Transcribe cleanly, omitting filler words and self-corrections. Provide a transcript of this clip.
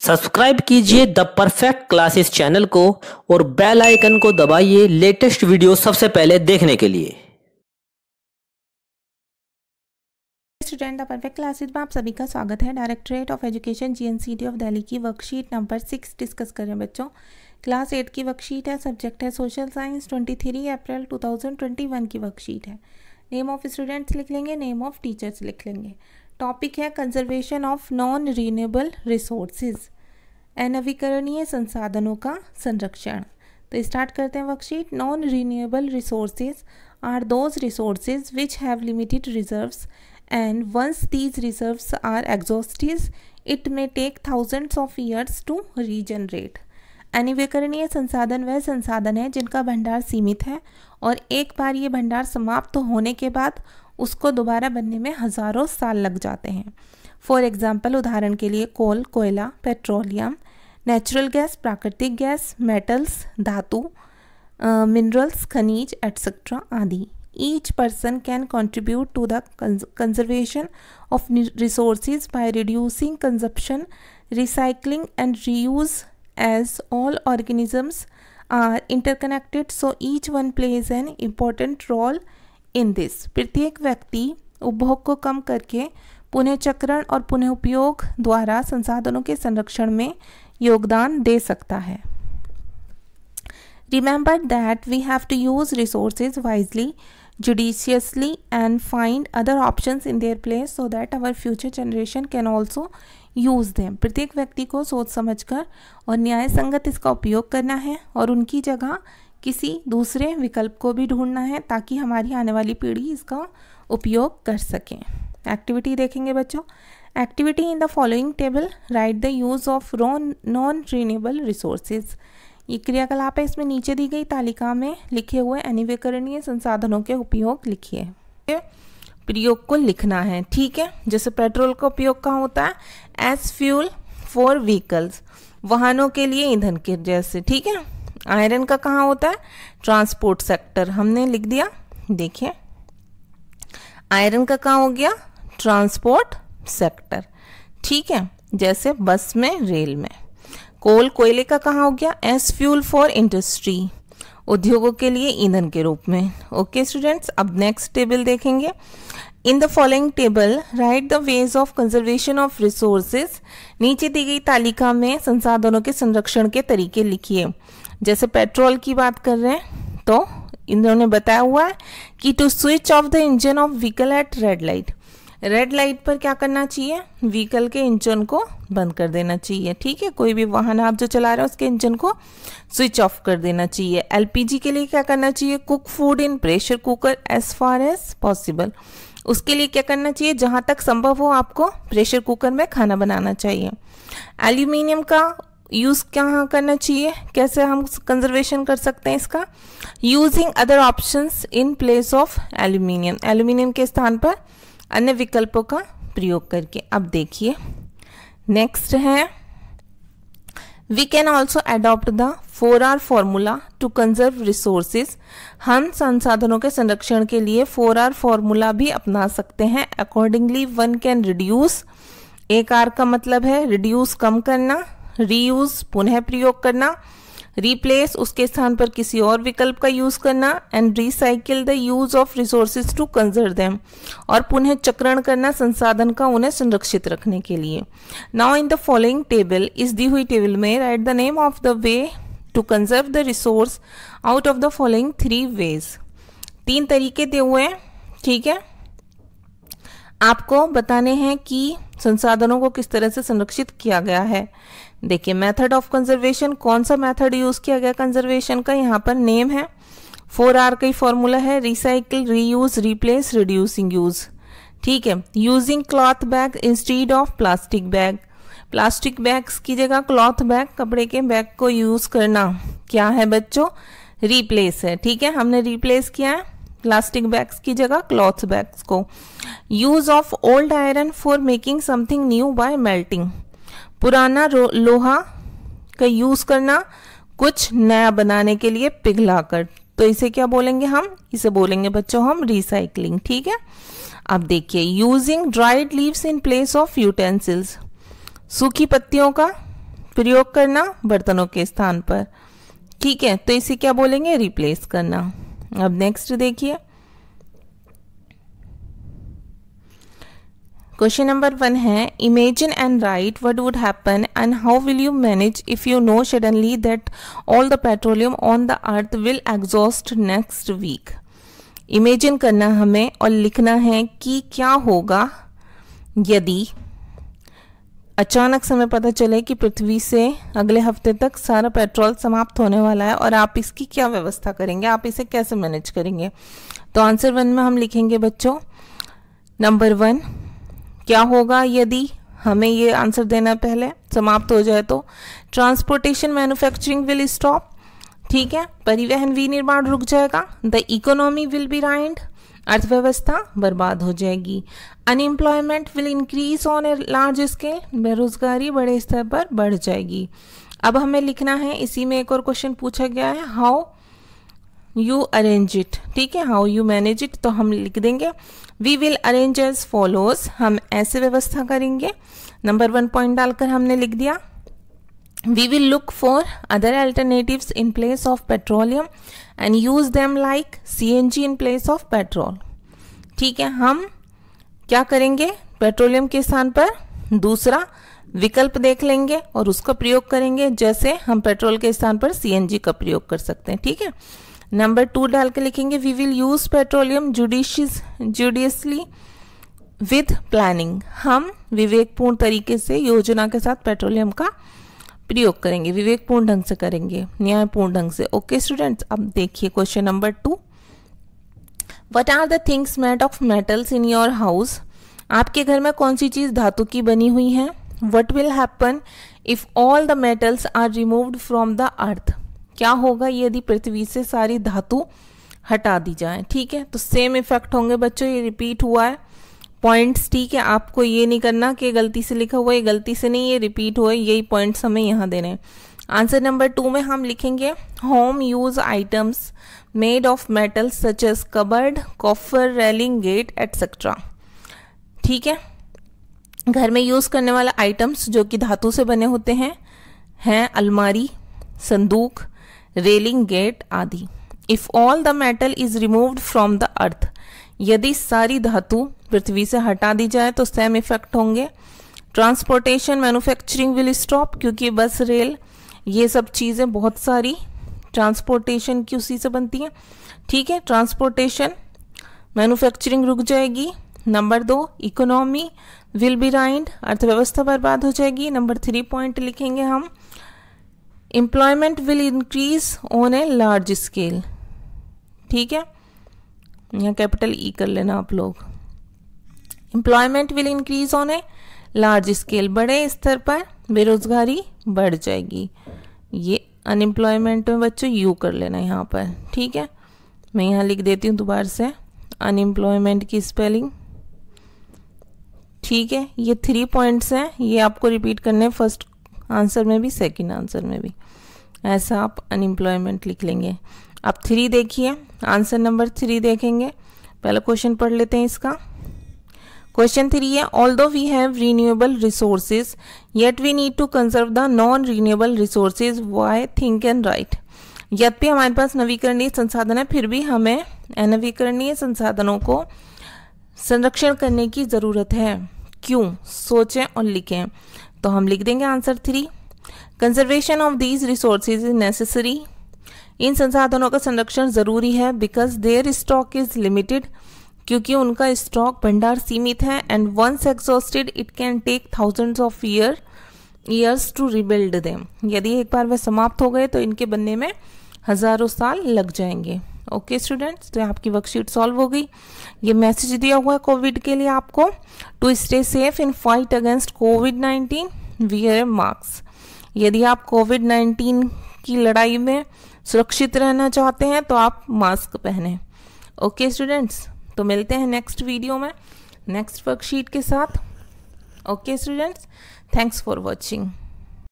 Subscribe कीजिए the perfect classes channel को और बेल आइकन को दबाइए लेटेस्ट वीडियो सबसे पहले देखने के लिए। स्टूडेंट द परफेक्ट क्लासेस में आप सभी का स्वागत है। Directorate of education GNCT of Delhi की वर्कशीट नंबर 6 डिस्कस कर रहे हैं बच्चों। क्लास 8 की वर्कशीट है, सब्जेक्ट है सोशल साइंस। 23 अप्रैल 2021 की वर्कशीट है। नेम ऑफ स्टूडेंट्स लिख लेंगे, नेम ऑफ टीचर्स लिख लेंगे। टॉपिक है conservation of non renewable resources, अनवीकरणीय संसाधनों का संरक्षण। तो स्टार्ट करते हैं worksheet. Non renewable resources are those resources which have limited reserves and once these reserves are exhausted it may take thousands of years to regenerate। अनवीकरणीय संसाधन वह संसाधन है जिनका भंडार सीमित है और एक बार ये भंडार समाप्त होने के बाद उसको दोबारा बनने में हज़ारों साल लग जाते हैं। फॉर एग्जाम्पल, उदाहरण के लिए कोल, कोयला, पेट्रोलियम, नेचुरल गैस, प्राकृतिक गैस, मेटल्स, धातु, मिनरल्स, खनिज एटसेट्रा आदि। Each person can contribute to the conservation of resources by reducing consumption, recycling and reuse, as all organisms are interconnected, so each one plays an important role in this। प्रत्येक व्यक्ति उपभोग को कम करके पुनः चक्रण और पुनः उपयोग द्वारा संसाधनों के संरक्षण में योगदान दे सकता है। Remember that we have to use resources wisely, judiciously and find other options in their place so that our future generation can also use them। प्रत्येक व्यक्ति को सोच समझकर और न्याय संगत इसका उपयोग करना है और उनकी जगह किसी दूसरे विकल्प को भी ढूंढना है ताकि हमारी आने वाली पीढ़ी इसका उपयोग कर सके। एक्टिविटी देखेंगे बच्चों। Activity in the following table right the use of non renewable resources. ये क्रियाकलाप है, इसमें नीचे दी गई तालिका में लिखे हुए अनवीकरणीय संसाधनों के उपयोग लिखिए। प्रयोग को लिखना है, ठीक है। जैसे पेट्रोल का उपयोग कहाँ होता है? एज फ्यूल फॉर व्हीकल्स, वाहनों के लिए ईंधन के जैसे, ठीक है। आयरन का कहाँ होता है? ट्रांसपोर्ट सेक्टर, हमने लिख दिया। देखिए आयरन का कहाँ हो गया? ट्रांसपोर्ट सेक्टर, ठीक है। जैसे बस में, रेल में। कोल, कोयले का कहाँ हो गया? एस फ्यूल फॉर इंडस्ट्री, उद्योगों के लिए ईंधन के रूप में। ओके स्टूडेंट्स, अब नेक्स्ट टेबल देखेंगे। इन the following table right the ways of conservation of resources. नीचे दी गई तालिका में संसाधनों के संरक्षण के तरीके लिखिए। जैसे पेट्रोल की बात कर रहे हैं तो इन्होंने बताया हुआ है कि to switch off the engine of vehicle at red light. Red light पर क्या करना चाहिए? व्हीकल के इंजन को बंद कर देना चाहिए, ठीक है। कोई भी वाहन आप जो चला रहे हो उसके इंजन को स्विच ऑफ कर देना चाहिए। एलपीजी के लिए क्या करना चाहिए? Cook food in pressure cooker as far as possible. उसके लिए क्या करना चाहिए? जहाँ तक संभव हो आपको प्रेशर कुकर में खाना बनाना चाहिए। एल्यूमिनियम का यूज़ कहाँ करना चाहिए? कैसे हम कंजर्वेशन कर सकते हैं इसका? Using other options in place of aluminium, aluminium के स्थान पर अन्य विकल्पों का प्रयोग करके। अब देखिए नेक्स्ट है, we can also adopt the 4R formula to conserve resources. हम संसाधनों के संरक्षण के लिए 4R फॉर्मूला भी अपना सकते हैं। अकॉर्डिंगली वन कैन रिड्यूस, एक R का मतलब है रिड्यूस कम करना, रीयूज पुनः प्रयोग करना, रिप्लेस उसके स्थान पर किसी और विकल्प का यूज करना, and recycle the use of resources to conserve them, और पुनः चक्रण करना संसाधन का उन्हें संरक्षित रखने के लिए। Now in the following table, इस दी हुई टेबल में write the name of the way to conserve the resource out of the following 3 ways. 3 तरीके दिए हुए हैं, ठीक है। आपको बताने हैं कि संसाधनों को किस तरह से संरक्षित किया गया है। देखिए मेथड ऑफ कंजर्वेशन, कौन सा मेथड यूज किया गया कंजर्वेशन का? यहाँ पर नेम है, 4R का ही फॉर्मूला है, recycle, reuse, replace, reducing use, ठीक है। Using cloth bag instead of plastic bag, plastic bags की जगह क्लॉथ बैग, कपड़े के बैग को यूज करना क्या है बच्चों? रिप्लेस है, ठीक है। हमने रिप्लेस किया है प्लास्टिक बैग्स की जगह क्लॉथ बैग्स को। Use of old iron for making something new bye melting, पुराना लोहा का यूज करना कुछ नया बनाने के लिए पिघलाकर। तो इसे क्या बोलेंगे हम? इसे बोलेंगे बच्चों हम रिसाइकलिंग, ठीक है। अब देखिए using dried leaves in place of utensils, सूखी पत्तियों का प्रयोग करना बर्तनों के स्थान पर, ठीक है, तो इसे क्या बोलेंगे, रिप्लेस करना। अब नेक्स्ट देखिए, क्वेश्चन नंबर 1 है, imagine and write what would happen and how will you manage if you know suddenly that all the petroleum on the earth will exhaust next week. Imagine करना हमें और लिखना है कि क्या होगा यदि अचानक से हमें पता चले कि पृथ्वी से अगले हफ्ते तक सारा पेट्रोल समाप्त होने वाला है, और आप इसकी क्या व्यवस्था करेंगे, आप इसे कैसे मैनेज करेंगे। तो आंसर 1 में हम लिखेंगे बच्चों, नंबर 1 क्या होगा यदि, हमें ये आंसर देना पहले, समाप्त हो जाए तो ट्रांसपोर्टेशन मैन्युफैक्चरिंग विल स्टॉप, ठीक है, परिवहन विनिर्माण रुक जाएगा, द इकोनॉमी विल बी राइंड, अर्थव्यवस्था बर्बाद हो जाएगी, unemployment will increase on a large scale, बेरोजगारी बड़े स्तर पर बढ़ जाएगी। अब हमें लिखना है, इसी में एक और क्वेश्चन पूछा गया है, हाउ यू अरेंज इट, ठीक है, हाउ यू मैनेज इट, तो हम लिख देंगे we will arrange as follows, हम ऐसे व्यवस्था करेंगे। नंबर 1 पॉइंट डालकर हमने लिख दिया, we will look for other alternatives in place of petroleum and use them like CNG in place of petrol, ठीक है, हम क्या करेंगे, पेट्रोलियम के स्थान पर दूसरा विकल्प देख लेंगे और उसका प्रयोग करेंगे, जैसे हम पेट्रोल के स्थान पर CNG का प्रयोग कर सकते हैं, ठीक है। नंबर 2 डाल के लिखेंगे, we will use petroleum judiciously with planning, हम विवेकपूर्ण तरीके से योजना के साथ पेट्रोलियम का प्रयोग करेंगे, विवेकपूर्ण ढंग से करेंगे, न्यायपूर्ण ढंग से। ओके स्टूडेंट्स, अब देखिए question number 2, what are the things made of metals in your house, आपके घर में कौन सी चीज धातु की बनी हुई है। What will happen if all the metals are removed from the earth, क्या होगा यदि पृथ्वी से सारी धातु हटा दी जाए, ठीक है, तो सेम इफेक्ट होंगे बच्चों, ये रिपीट हुआ है पॉइंट्स, ठीक है, आपको ये नहीं करना कि गलती से लिखा हुआ है, गलती से नहीं, ये रिपीट हुआ है, यही पॉइंट्स हमें यहाँ देने हैं। आंसर नंबर 2 में हम लिखेंगे, home use items made of metals such as cupboard, coffer, railing, gate etcetera, ठीक है, घर में यूज करने वाले आइटम्स जो कि धातु से बने होते हैं अलमारी, संदूक, रेलिंग, गेट आदि। If all the metal is removed from the अर्थ, यदि सारी धातु पृथ्वी से हटा दी जाए तो सेम इफेक्ट होंगे। ट्रांसपोर्टेशन मैन्युफैक्चरिंग विल स्टॉप, क्योंकि बस, रेल, ये सब चीज़ें बहुत सारी ट्रांसपोर्टेशन की उसी से बनती हैं, ठीक है, ट्रांसपोर्टेशन मैन्युफैक्चरिंग रुक जाएगी। नंबर 2 इकोनॉमी विल बी राइंड, अर्थव्यवस्था बर्बाद हो जाएगी। नंबर 3 पॉइंट लिखेंगे हम, employment will increase on a large scale, ठीक है, यहाँ कैपिटल ई कर लेना आप लोग, employment will increase on a large scale, बड़े स्तर पर बेरोजगारी बढ़ जाएगी। ये अनएम्प्लॉयमेंट में बच्चों यू कर लेना यहाँ पर, ठीक है, मैं यहाँ लिख देती हूँ दोबारा से अनएम्प्लॉयमेंट की स्पेलिंग, ठीक है। ये 3 पॉइंट्स हैं, ये आपको रिपीट करने हैं, फर्स्ट आंसर में भी सेकंड आंसर में भी, ऐसा आप अनएम्प्लॉयमेंट लिख लेंगे। अब 3 देखिए, आंसर नंबर 3 देखेंगे, पहला क्वेश्चन पढ़ लेते हैं इसका। क्वेश्चन 3 है, although we have renewable resources yet we need to conserve the non renewable resources, why think and write. यद्यपि हमारे पास नवीकरणीय संसाधन है, फिर भी हमें अनवीकरणीय संसाधनों को संरक्षण करने की जरूरत है, क्यों, सोचें और लिखें। तो हम लिख देंगे answer 3, conservation of these resources is necessary, इन संसाधनों का संरक्षण जरूरी है, because their stock is limited, क्योंकि उनका स्टॉक भंडार सीमित है, and once exhausted it can take thousands of years to rebuild them, यदि एक बार वह समाप्त हो गए तो इनके बनने में हजारों साल लग जाएंगे। ओके स्टूडेंट्स, तो आपकी वर्कशीट सॉल्व हो गई। ये मैसेज दिया हुआ है कोविड के लिए आपको, to stay safe in fight against कोविड-19 वियर मास्क। यदि आप कोविड-19 की लड़ाई में सुरक्षित रहना चाहते हैं तो आप मास्क पहने। ओके स्टूडेंट्स, तो मिलते हैं नेक्स्ट वीडियो में नेक्स्ट वर्कशीट के साथ। Okay students, thanks for watching.